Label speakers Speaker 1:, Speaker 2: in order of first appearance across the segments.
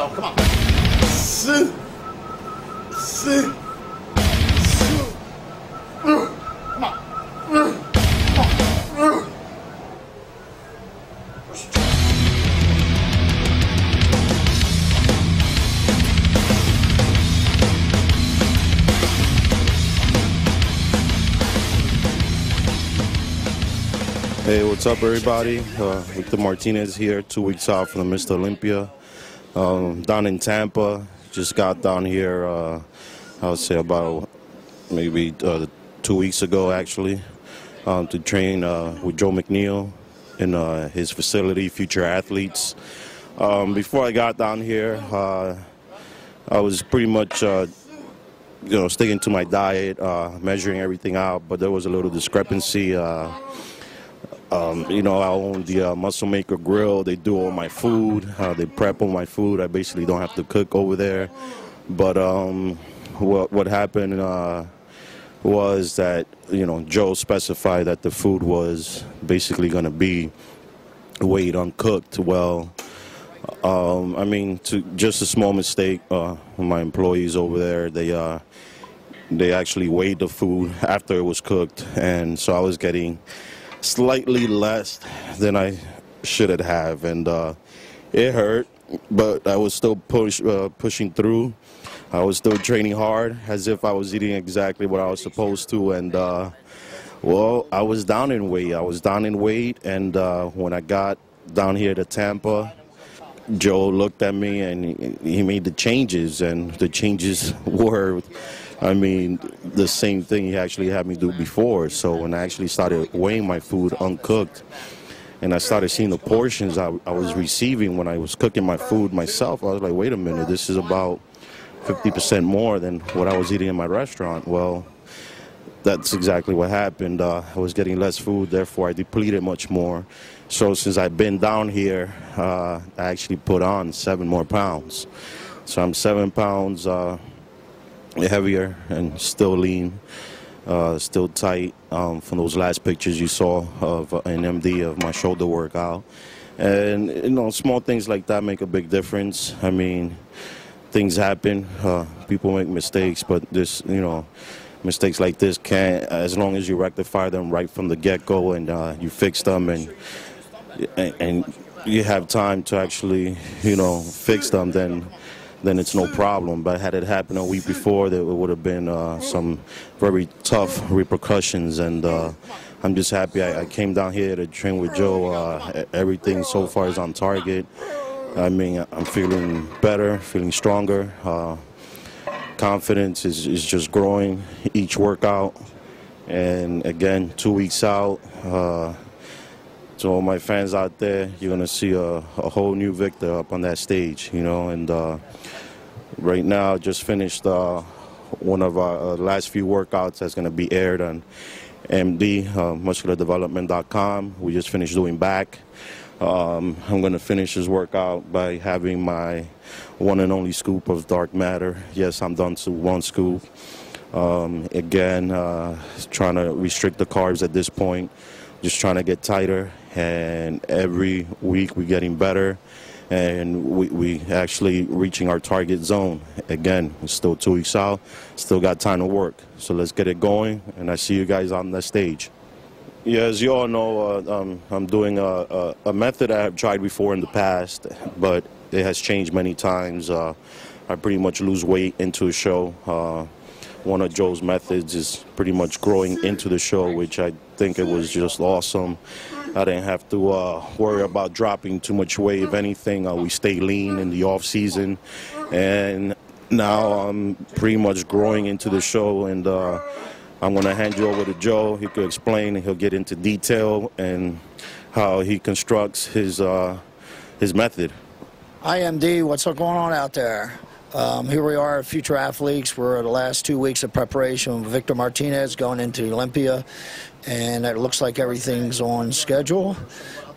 Speaker 1: go. Come on. Sit. Sit. Come on.
Speaker 2: Hey, what's up, everybody? Victor Martinez here, 2 weeks out from the Mr. Olympia. Down in Tampa, just got down here, I would say about maybe 2 weeks ago, actually, to train with Joe McNeil in his facility, Future Athletes. Before I got down here, I was pretty much sticking to my diet, measuring everything out, but there was a little discrepancy. I own the Muscle Maker Grill. They do all my food. They prep all my food. I basically don't have to cook over there. But what happened was that, Joe specified that the food was basically going to be weighed uncooked. Well, just a small mistake. My employees over there, they actually weighed the food after it was cooked. And so I was getting slightly less than I should have, and it hurt, but I was still pushing through. I was still training hard as if I was eating exactly what I was supposed to, and well, I was down in weight. And when I got down here to Tampa, Joe looked at me and he made the changes, and the changes were, the same thing he actually had me do before. So when I actually started weighing my food uncooked, and I started seeing the portions I was receiving when I was cooking my food myself, I was like, wait a minute, this is about 50% more than what I was eating in my restaurant. Well, that's exactly what happened. I was getting less food, therefore I depleted much more. So since I've been down here, I actually put on 7 more pounds. So I'm 7 pounds heavier and still lean, still tight, from those last pictures you saw of an MD of my shoulder workout. And small things like that make a big difference. Things happen, people make mistakes, but this, mistakes like this can't, as long as you rectify them right from the get-go and you fix them and you have time to actually, fix them, then it's no problem. But had it happened a week before, there would have been some very tough repercussions. And I'm just happy I came down here to train with Joe. Everything so far is on target. I'm feeling better, feeling stronger. Confidence is just growing each workout. And again, 2 weeks out. To all my fans out there, you're going to see a whole new Victor up on that stage, and right now just finished one of our last few workouts that's going to be aired on MD, musculardevelopment.com. We just finished doing back. I'm going to finish this workout by having my one and only scoop of dark matter. Yes, I'm down to 1 scoop. Again, trying to restrict the carbs at this point, just trying to get tighter. And every week we're getting better, and we actually reaching our target zone. Again, it's still 2 weeks out, still got time to work. So let's get it going, and I see you guys on the stage. Yeah, as you all know, I'm doing a method I have tried before in the past, but it has changed many times. I pretty much lose weight into a show. One of Joe's methods is pretty much growing into the show, which I think it was just awesome. I didn't have to worry about dropping too much weight. If anything, we stay lean in the off season, and now I'm pretty much growing into the show. And I'm going to hand you over to Joe. He could explain, and he'll get into detail and how he constructs his method.
Speaker 3: Hi, MD. What's going on out there? Here we are at Future Athletes. We're at the last 2 weeks of preparation with Victor Martinez going into the Olympia, and it looks like everything's on schedule.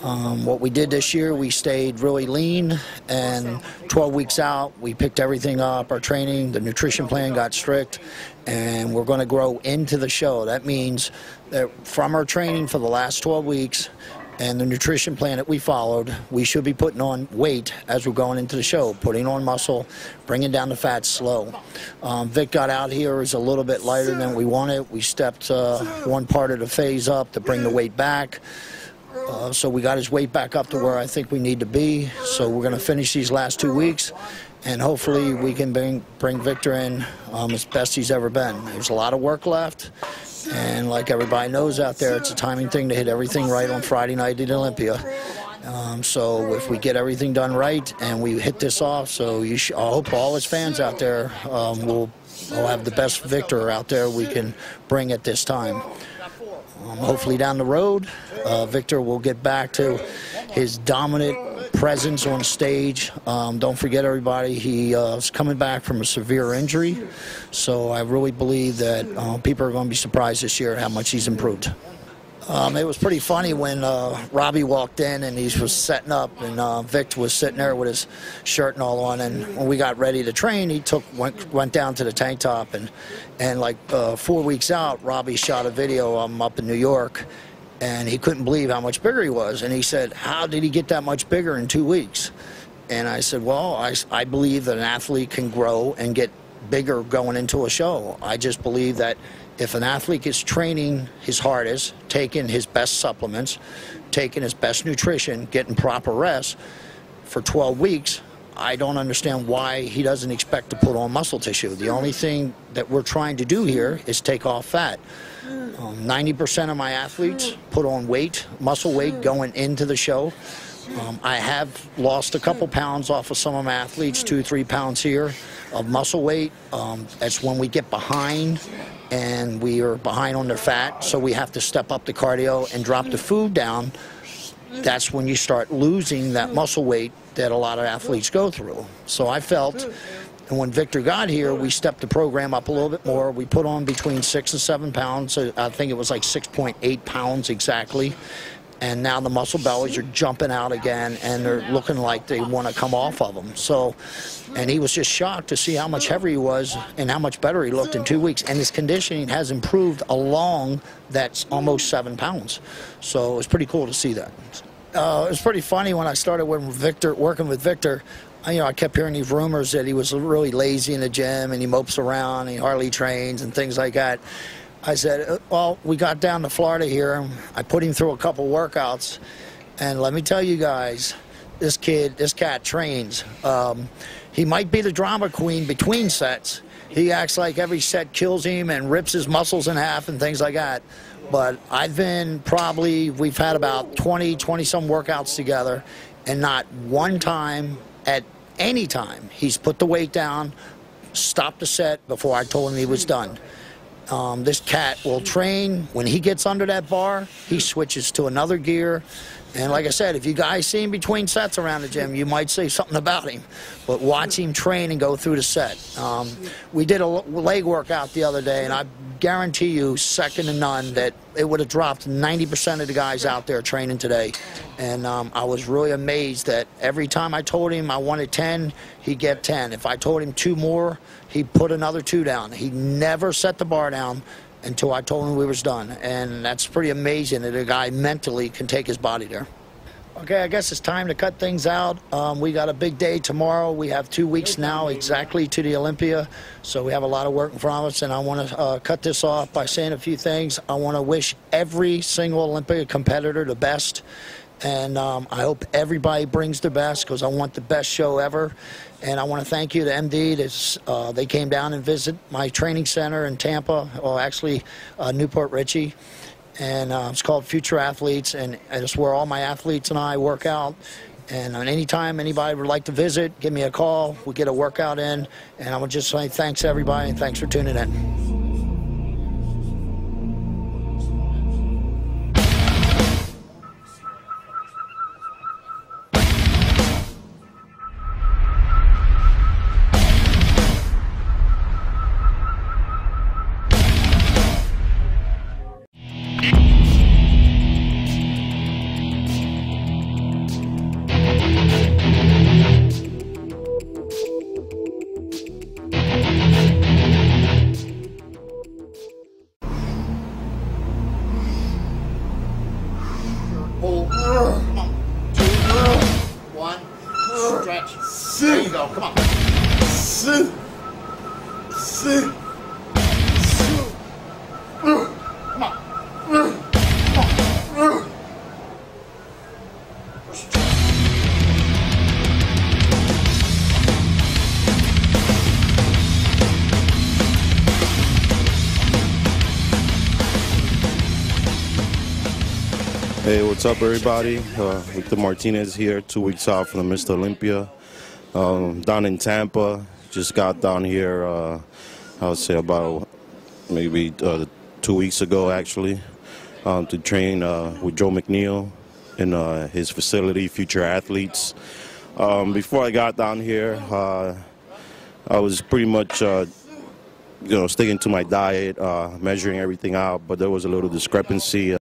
Speaker 3: What we did this year, we stayed really lean, and 12 weeks out, we picked everything up, our training, the nutrition plan got strict, and we're going to grow into the show. That means that from our training for the last 12 weeks, and the nutrition plan that we followed, we should be putting on weight as we're going into the show, putting on muscle, bringing down the fat slow. Vic got out here is a little bit lighter than we wanted. We stepped one part of the phase up to bring the weight back. So we got his weight back up to where I think we need to be. So we're going to finish these last 2 weeks, and hopefully we can bring Victor in as best he's ever been. There's a lot of work left, and like everybody knows out there, it's a timing thing to hit everything right on Friday night at Olympia. So if we get everything done right and we hit this off, so I hope all his fans out there will have the best Victor out there we can bring at this time. Hopefully down the road, Victor will get back to his dominant presence on stage. Don't forget, everybody, he is coming back from a severe injury. So I really believe that people are going to be surprised this year at how much he's improved. It was pretty funny when Robbie walked in and he was setting up, and Vic was sitting there with his shirt and all on, and when we got ready to train, he went down to the tank top, and like 4 weeks out, Robbie shot a video up in New York, and he couldn't believe how much bigger he was, and he said, how did he get that much bigger in 2 weeks? And I said, well, I believe that an athlete can grow and get bigger going into a show. I just believe that if an athlete is training his hardest, taking his best supplements, taking his best nutrition, getting proper rest for 12 weeks, I don't understand why he doesn't expect to put on muscle tissue. The only thing that we're trying to do here is take off fat. 90% of my athletes put on weight, muscle weight, going into the show. I have lost a couple pounds off of some of my athletes, 2-3 pounds here of muscle weight. That's when we get behind, and we are behind on their fat, so we have to step up the cardio and drop the food down. That's when you start losing that muscle weight that a lot of athletes go through. So I felt, and when Victor got here, we stepped the program up a little bit more. We put on between 6 and 7 pounds. So I think it was like 6.8 pounds exactly. And now the muscle bellies are jumping out again, and they're looking like they want to come off of them. So, and he was just shocked to see how much heavier he was and how much better he looked in 2 weeks. And his conditioning has improved along that's almost 7 pounds. So it was pretty cool to see that. It was pretty funny when I started working with Victor. I kept hearing these rumors that he was really lazy in the gym and he mopes around and he hardly trains and things like that. I said, well, we got down to Florida here, and I put him through a couple workouts, and let me tell you guys, this cat trains. He might be the drama queen between sets. He acts like every set kills him and rips his muscles in half and things like that. But we've had about 20-some workouts together, and not one time at any time he's put the weight down, stopped the set before I told him he was done. This cat will train. When he gets under that bar, he switches to another gear. And like I said, if you guys see him between sets around the gym, you might say something about him. But watch him train and go through the set. We did a leg workout the other day, and I guarantee you, second to none, that it would have dropped 90% of the guys out there training today. And I was really amazed that every time I told him I wanted 10, he'd get 10. If I told him 2 more, he'd put another 2 down. He never set the bar down until I told him we was done. And that's pretty amazing that a guy mentally can take his body there. Okay, I guess it's time to cut things out. We got a big day tomorrow. We have 2 weeks now exactly to the Olympia, so we have a lot of work in front of us, and I want to cut this off by saying a few things. I want to wish every single Olympia competitor the best, and I hope everybody brings their best, because I want the best show ever. And I want to thank you to MD. They came down and visit my training center in Tampa, or actually Newport Richie. And it's called Future Athletes, and it's where all my athletes and I work out. And anytime anybody would like to visit, give me a call. We'll get a workout in. And I would just say thanks, everybody, and thanks for tuning in.
Speaker 1: go. Come on. Sit. Sit. Come on.
Speaker 2: Hey, what's up, everybody? Victor Martinez here, 2 weeks out from the Mr. Olympia. Down in Tampa, just got down here, I would say about maybe 2 weeks ago, actually, to train with Joe McNeil in his facility, Future Athletes. Before I got down here, I was pretty much sticking to my diet, measuring everything out, but there was a little discrepancy.